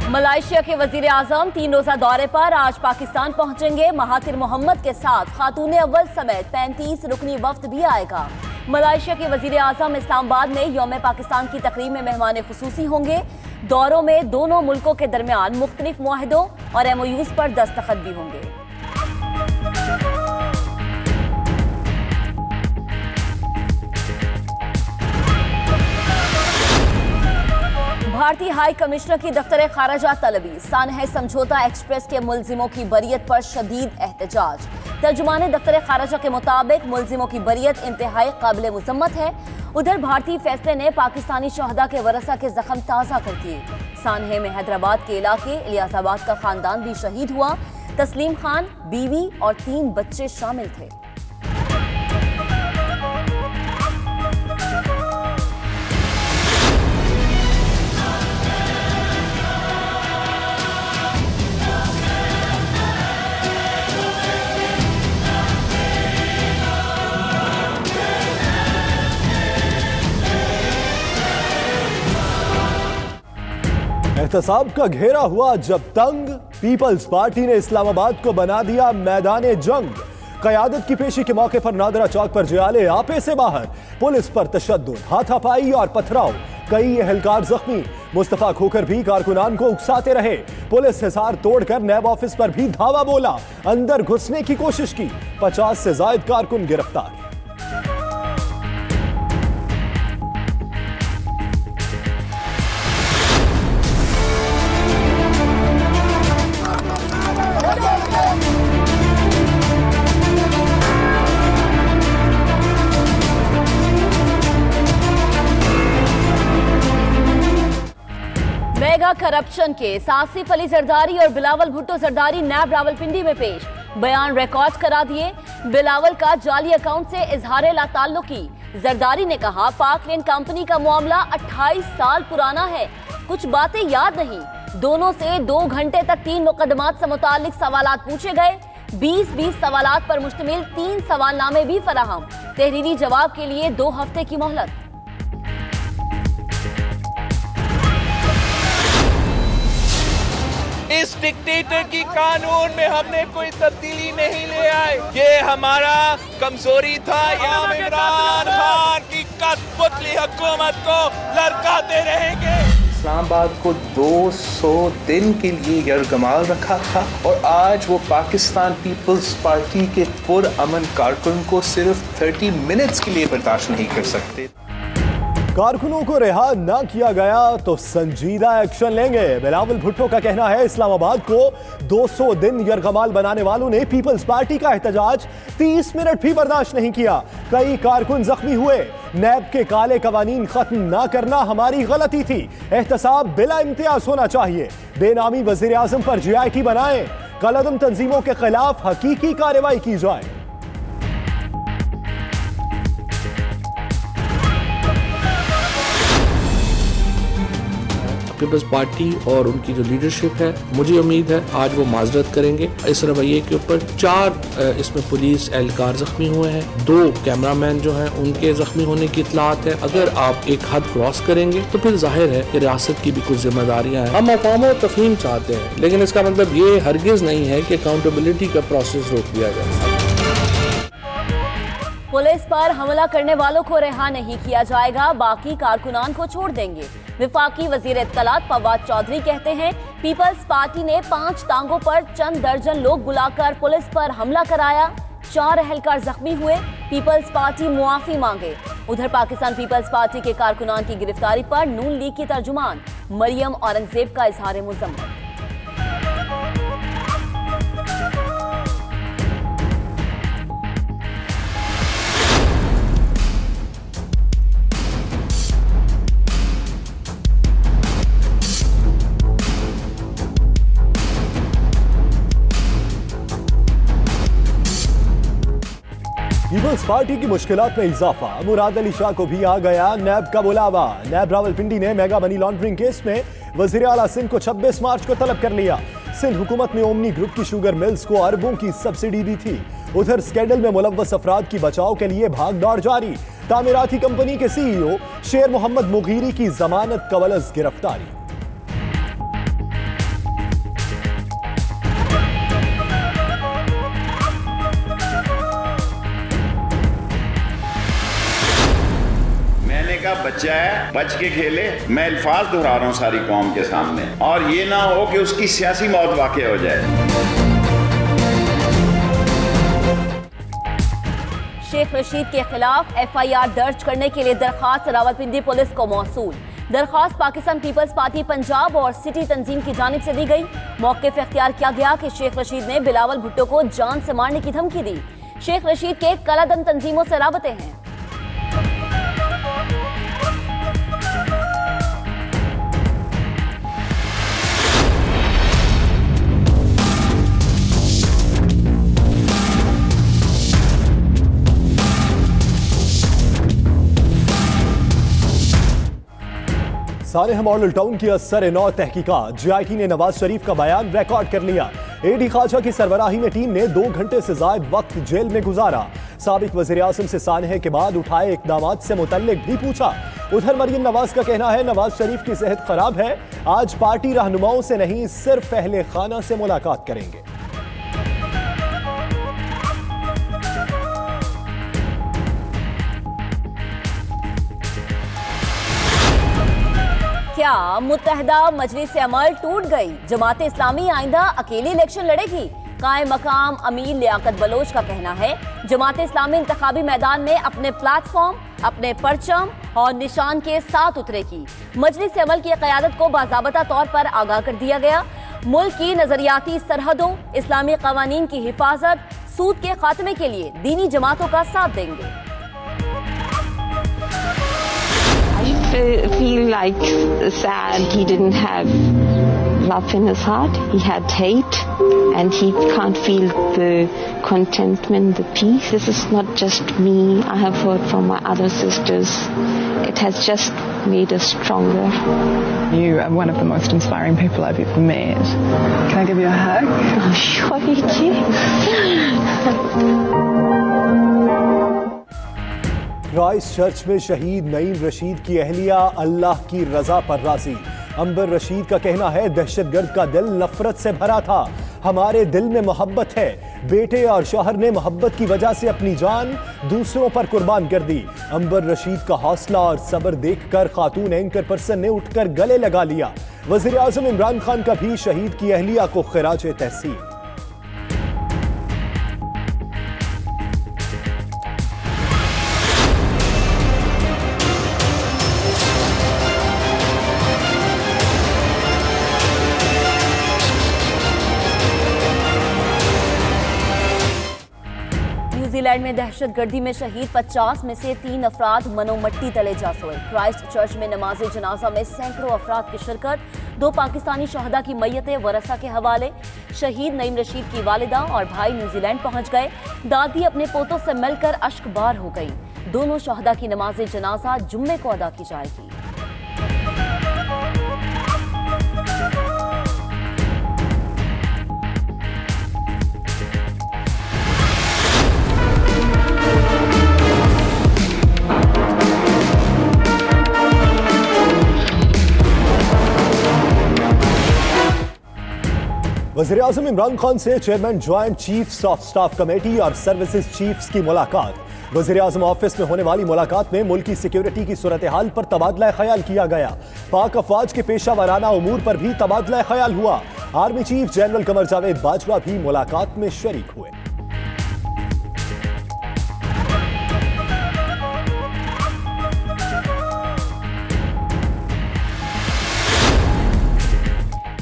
मलाइशिया के वजीर आजम 3 रोजा दौरे पर आज पाकिस्तान पहुंचेंगे। महातिर मोहम्मद के साथ खातून अव्वल समेत 35 रुकनी वफ्द भी आएगा। मलाइशिया के वजीर आजम इस्लामाबाद में यौम पाकिस्तान की तकरीब में मेहमान खुसूसी होंगे। दौरों में दोनों मुल्कों के दरमियान मुख्तलिफ मुआहिदों और MOUs पर दस्तखत भी होंगे। भारतीय हाई कमिश्नर की दफ्तर खारजा तलबी। सानह समझौता एक्सप्रेस के मुलजिमों की बरियत पर शदीद एहतजाज। तर्जुमान दफ्तर खारजा के मुताबिक मुलजिमों की बरियत इंतहाई काबिल मुजम्मत है। उधर भारतीय फैसले ने पाकिस्तानी शहदा के वरसा के जख्म ताज़ा कर दिए। सानह में हैदराबाद के इलाके इलियासाबाद का खानदान भी शहीद हुआ। तस्लीम खान, बीवी और 3 बच्चे शामिल थे। एहतसाब का घेरा हुआ जब तंग, पीपल्स पार्टी ने इस्लामाबाद को बना दिया मैदाने जंग। क़यादत की पेशी के मौके पर नादरा चौक पर जियाले आपे से बाहर, पुलिस पर तशद्दुद, हाथापाई और पथराव, कई एहलकार जख्मी। मुस्तफा खोखर भी कारकुनान को उकसाते रहे। पुलिस हिसार तोड़कर नैब ऑफिस पर भी धावा बोला, अंदर घुसने की कोशिश की। 50 से जायद कारकुन गिरफ्तार। Mega corruption case, Asif Ali Zardari और बिलावल भुट्टो जरदारी नैब रावलपिंडी में पेश। बयान रिकॉर्ड करा दिए। बिलावल का जाली अकाउंट से इजहार लाताल्लुकी। जरदारी ने कहा पाक लैंड कंपनी का मामला 28 साल पुराना है, कुछ बातें याद नहीं। दोनों से 2 घंटे तक 3 मुकदमात से मुतालिक सवालात पूछे गए। 20 सवालात पर मुश्तमिल 3 सवालनामे भी फराहम। तहरीरी जवाब के लिए 2 हफ्ते की मोहलत। इस डिक्टेटर की कानून में हमने कोई तब्दीली नहीं ले आए। ये हमारा कमजोरी था। हम इमरान खान की कठपुतली हुकूमत को लड़काते रहेंगे। इस्लामाबाद को 200 दिन के लिए यरगमाल रखा था और आज वो पाकिस्तान पीपल्स पार्टी के पुरअमन कारकुन को सिर्फ 30 मिनट्स के लिए बर्दाश्त नहीं कर सकते। कारकुनों को रिहा न किया गया तो संजीदा एक्शन लेंगे। बिलावल भुट्टो का कहना है इस्लामाबाद को 200 दिन यरगमाल बनाने वालों ने पीपल्स पार्टी का एहतजाज 30 मिनट भी बर्दाश्त नहीं किया। कई कारकुन जख्मी हुए। नैब के काले कवानीन खत्म न करना हमारी गलती थी। एहतसाब बिला इम्तियाज होना चाहिए। बेनामी वजीर आजम पर GIT बनाएं। कलअदम तंजीमों के खिलाफ हकीकी कार्रवाई की जाए। पीपल्स पार्टी और उनकी जो लीडरशिप है, मुझे उम्मीद है आज वो माजरत करेंगे इस रवैये के ऊपर। 4 इसमें पुलिस एहलकार जख्मी हुए हैं। 2 कैमरामैन जो हैं उनके जख्मी होने की इतलात है। अगर आप एक हद क्रॉस करेंगे तो फिर जाहिर है कि रियासत की भी कुछ जिम्मेदारियां हैं। हम अक़वाम और तफ़हीम चाहते हैं, लेकिन इसका मतलब ये हरगिज नहीं है कि अकाउंटेबिलिटी का प्रोसेस रोक दिया जाए। पुलिस पर हमला करने वालों को रिहा नहीं किया जाएगा, बाकी कारकुनान को छोड़ देंगे। विफाकी वजीर इत्तलात फवाद चौधरी कहते हैं पीपल्स पार्टी ने 5 टांगों पर चंद दर्जन लोग बुलाकर पुलिस पर हमला कराया। 4 एहलकार जख्मी हुए। पीपल्स पार्टी मुआफी मांगे। उधर पाकिस्तान पीपल्स पार्टी के कारकुनान की गिरफ्तारी पर नून लीग की तर्जुमान मरियम औरंगजेब का इजहार मुज़म्मत। पीपल्स पार्टी की मुश्किलात में इजाफा। मुराद अली शाह को भी आ गया नैब का बुलावा। नैब रावलपिंडी ने मेगा मनी लॉन्ड्रिंग केस में वजीर आला सिंध को 26 मार्च को तलब कर लिया। सिंध हुकूमत ने ओमनी ग्रुप की शुगर मिल्स को अरबों की सब्सिडी दी थी। उधर स्कैंडल में मुलव्वस अफराद की बचाव के लिए भाग दौड़ जारी। तामीराती कंपनी के CEO शेर मोहम्मद मुगीरी की जमानत कवलस गिरफ्तारी। का बच्चा है, बच के खेले। मैं अल्फाज दोहरा रहा हूँ सारी कौम के सामने, और ये ना हो कि उसकी सियासी मौत वाक़ई हो जाए। शेख रशीद के खिलाफ FIR दर्ज करने के लिए दरखास्त रावलपिंडी पुलिस को मौसूल। दरखास्त पाकिस्तान पीपल्स पार्टी पंजाब और सिटी तंजीम की जानिब से दी गई। मौक़िफ़ इख्तियार किया गया कि शेख रशीद ने बिलावल भुट्टो को जान से मारने की धमकी दी। शेख रशीद के कलादम तंजीमों से राबते हैं। सानेह मॉडल टाउन की असर-ए-नौ तहकीकात। GIT ने नवाज शरीफ का बयान रिकॉर्ड कर लिया। AD ख्वाजा की सरबराही में टीम ने 2 घंटे से ज़ायद वक्त जेल में गुजारा। साबिक वज़ीर आज़म से सानेह के बाद उठाए इक़दामात से मुतल्लिक भी पूछा। उधर मरियम नवाज का कहना है नवाज शरीफ की सेहत खराब है, आज पार्टी रहनुमाओं से नहीं सिर्फ अहले खाना से मुलाकात करेंगे। क्या मुत्तहदा मजलिस अमल टूट गई? जमात इस्लामी आइंदा अकेली इलेक्शन लड़ेगी। कायम मकाम अमीर लियाकत बलोच का कहना है जमात इस्लामी इंतखाबी मैदान में अपने प्लेटफॉर्म, अपने परचम और निशान के साथ उतरेगी। मजलिस अमल की क़यादत को बाज़ाबता तौर पर आगाह कर दिया गया। मुल्क की नजरियाती सरहदों, इस्लामी कवानीन की हिफाजत, सूद के खात्मे के लिए दीनी जमातों का साथ देंगे। I feel like sad. He didn't have love in his heart. He had hate, and he can't feel the contentment, the peace. This is not just me. I have heard from my other sisters. It has just made us stronger. You are one of the most inspiring people I've ever met. Can I give you a hug? Oh, sure you can. Christ church में शहीद नईम रशीद की अहलिया अल्लाह की रजा पर राजी। अंबर रशीद का कहना है दहशतगर्द का दिल नफरत से भरा था, हमारे दिल में मोहब्बत है। बेटे और शौहर ने मोहब्बत की वजह से अपनी जान दूसरों पर कुर्बान कर दी। अंबर रशीद का हौसला और सब्र देखकर खातून एंकर पर्सन ने उठकर गले लगा लिया। वज़ीर आज़म इमरान खान का भी शहीद की अहलिया को खिराज तहसीन। न्यूजीलैंड में दहशतगर्दी में शहीद 50 में से 3 अफराद मनोमट्टी तले जा सोए। क्राइस्ट चर्च में नमाज जनाजा में सैकड़ों अफराद की शिरकत। 2 पाकिस्तानी शहदा की मैयतें वरसा के हवाले। शहीद नईम रशीद की वालिदा और भाई न्यूजीलैंड पहुंच गए। दादी अपने पोतों से मिलकर अश्कबार हो गई। दोनों शहदा की नमाज जनाजा जुम्मे को अदा की जाएगी। वज़ीर आज़म इमरान खान से chairman joint chiefs of staff committee और सर्विसेज चीफ्स की मुलाकात। वज़ीर आज़म ऑफिस में होने वाली मुलाकात में मुल्की सिक्योरिटी की सूरत हाल पर तबादला ख्याल किया गया। पाक अफवाज के पेशा वाराना उमूर पर भी तबादला ख्याल हुआ। Army chief general Qamar Javed Bajwa भी मुलाकात में शरीक हुए।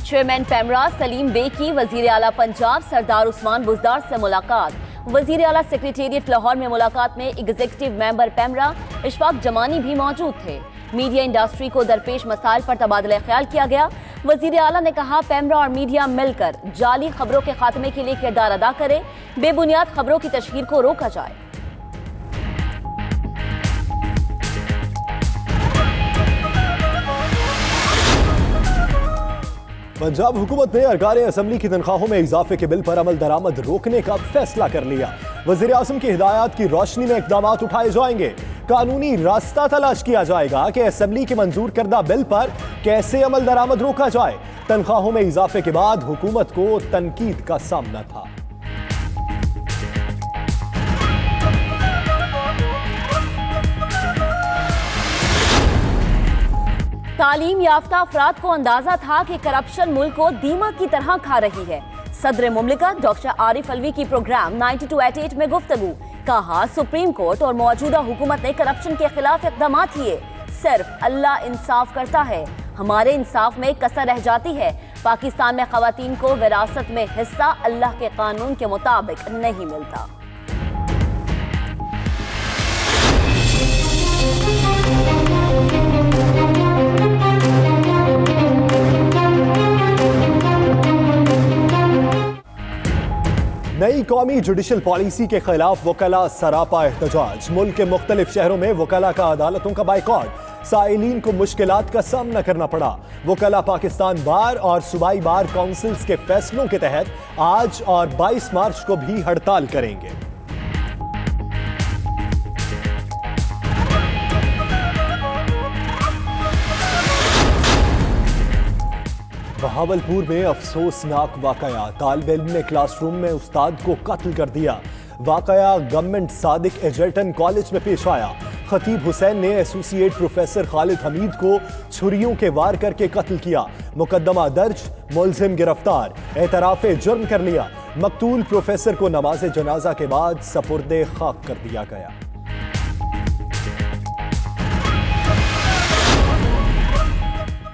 चेयरमैन पैमरा सलीम बे की वजीर आला पंजाब सरदार उस्मान बुजदार से मुलाकात। वजीर आला सेक्रेटेरिएट लाहौर में मुलाकात में एग्जीक्यूटिव मेंबर पैमरा इशफाक जमानी भी मौजूद थे। मीडिया इंडस्ट्री को दरपेश मसाइल पर तबादला ख्याल किया गया। वजीर आला ने कहा पैमरा और मीडिया मिलकर जाली खबरों के खात्मे के लिए किरदार अदा करे, बेबुनियाद खबरों की तशहीर को रोका जाए। पंजाब हुकूमत ने अरकान असम्बली की तनख्वाहों में इजाफे के बिल पर अमल दरामद रोकने का फैसला कर लिया। वज़ीर आज़म की हिदायत की रोशनी में इक़दाम उठाए जाएंगे। कानूनी रास्ता तलाश किया जाएगा कि असम्बली के मंजूर करदा बिल पर कैसे अमल दरामद रोका जाए। तनख्वाहों में इजाफे के बाद हुकूमत को तनकीद का सामना था। तालीम याफ्ता अफराद को अंदाजा था कि करप्शन मुल्क को दीमक की तरह खा रही है। सदर मुमलिकत डॉक्टर आरिफ अलवी की प्रोग्राम 9288 में गुफ्तगू, कहा सुप्रीम कोर्ट और मौजूदा हुकूमत ने करप्शन के खिलाफ इक़दाम किए। सिर्फ अल्लाह इंसाफ करता है, हमारे इंसाफ में कसर रह जाती है। पाकिस्तान में खवातीन को विरासत में हिस्सा अल्लाह के कानून के मुताबिक नहीं मिलता। नई कौमी जुडिशल पॉलिसी के खिलाफ वकला सरापा एहतजाज। मुल्क के मुख्तलिफ शहरों में वकला का अदालतों का बाइकॉट। साइलीन को मुश्किलात का सामना करना पड़ा। वकला पाकिस्तान बार और सूबाई बार काउंसिल्स के फैसलों के तहत आज और 22 मार्च को भी हड़ताल करेंगे। बहावलपुर में अफसोसनाक वाकया, तालिब इल्म ने क्लासरूम में उस्ताद को कत्ल कर दिया। वाकया गवर्नमेंट सादिक एजल्टन कॉलेज में पेश आया। खतीब हुसैन ने एसोसिएट प्रोफेसर खालिद हमीद को छुरियों के वार करके कत्ल किया। मुकदमा दर्ज, मुलजिम गिरफ्तार, एतराफ़े जुर्म कर लिया। मकतूल प्रोफेसर को नमाज जनाजा के बाद सपुर्दे खाक कर दिया गया।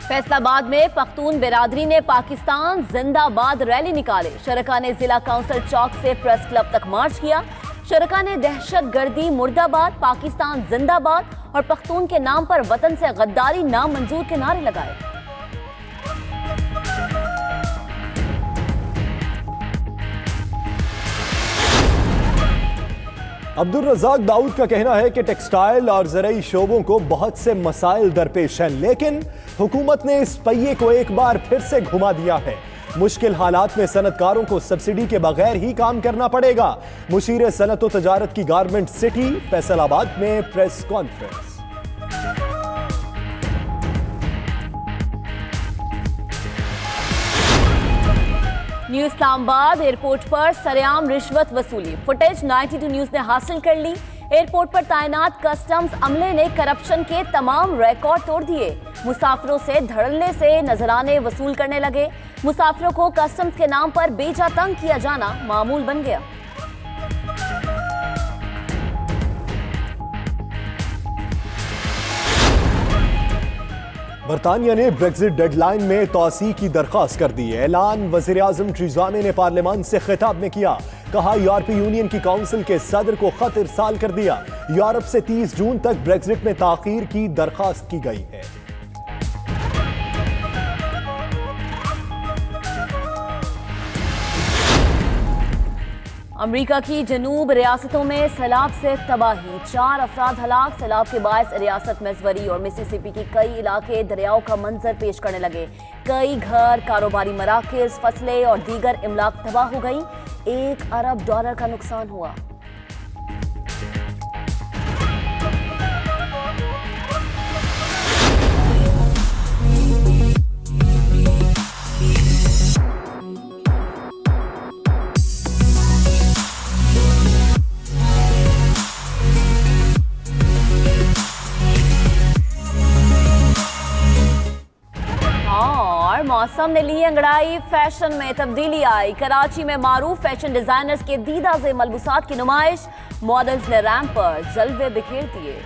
फैसलाबाद में पख्तून बिरादरी ने पाकिस्तान जिंदाबाद रैली निकाले। शरका ने जिला काउंसिल चौक से प्रेस क्लब तक मार्च किया। शरका ने दहशतगर्दी मुर्दाबाद, पाकिस्तान जिंदाबाद और पख्तून के नाम पर वतन से गद्दारी नामंजूर के नारे लगाए। अब्दुल रज़ाक दाऊद का कहना है कि टेक्सटाइल और ज़राई शोबों को बहुत से मसाइल दरपेश हैं, लेकिन हुकूमत ने इस पहिए को एक बार फिर से घुमा दिया है। मुश्किल हालात में सनतकारों को सब्सिडी के बगैर ही काम करना पड़ेगा। मुशीर सनत व तजारत की गारमेंट सिटी फैसलाबाद में press conference. New Islamabad airport पर सरेआम रिश्वत वसूली, फुटेज 92 न्यूज ने हासिल कर ली। एयरपोर्ट पर तैनात कस्टम्स अमले ने करप्शन के तमाम रिकॉर्ड तोड़ दिए। मुसाफिरों से धड़ल्ले से नजराने वसूल करने लगे। मुसाफिरों को कस्टम्स के नाम पर बेजा तंग किया जाना मामूल बन गया। बरतानिया ने ब्रेक्जिट डेडलाइन में तौसी की दरख्वास्त कर दी। ऐलान वज़ीर आज़म टेरेसा मे ने पार्लियामान से खिताब में किया। कहा यूरोपीय यूनियन की काउंसिल के सदर को खत इरसाल कर दिया। यूरोप से 30 जून तक ब्रेक्जिट में ताखीर की दरख्वास्त की गई है। अमेरिका की जनूब रियासतों में सैलाब से तबाही, 4 अफराद हलाक। सैलाब के बायस रियासत मिसौरी और मिसिसिपी की कई इलाके दरियाओं का मंजर पेश करने लगे। कई घर, कारोबारी मराकज़, फसलें और दीगर इमलाक तबाह हो गई। $1 अरब का नुकसान हुआ। मौसम ने ली अंगड़ाई, फैशन में तब्दीली आई। कराची में मारूफ फैशन डिजाइनर्स के दीदा से मलबूसात की नुमाइश, मॉडल्स ने रैंप पर जलवे बिखेर दिए।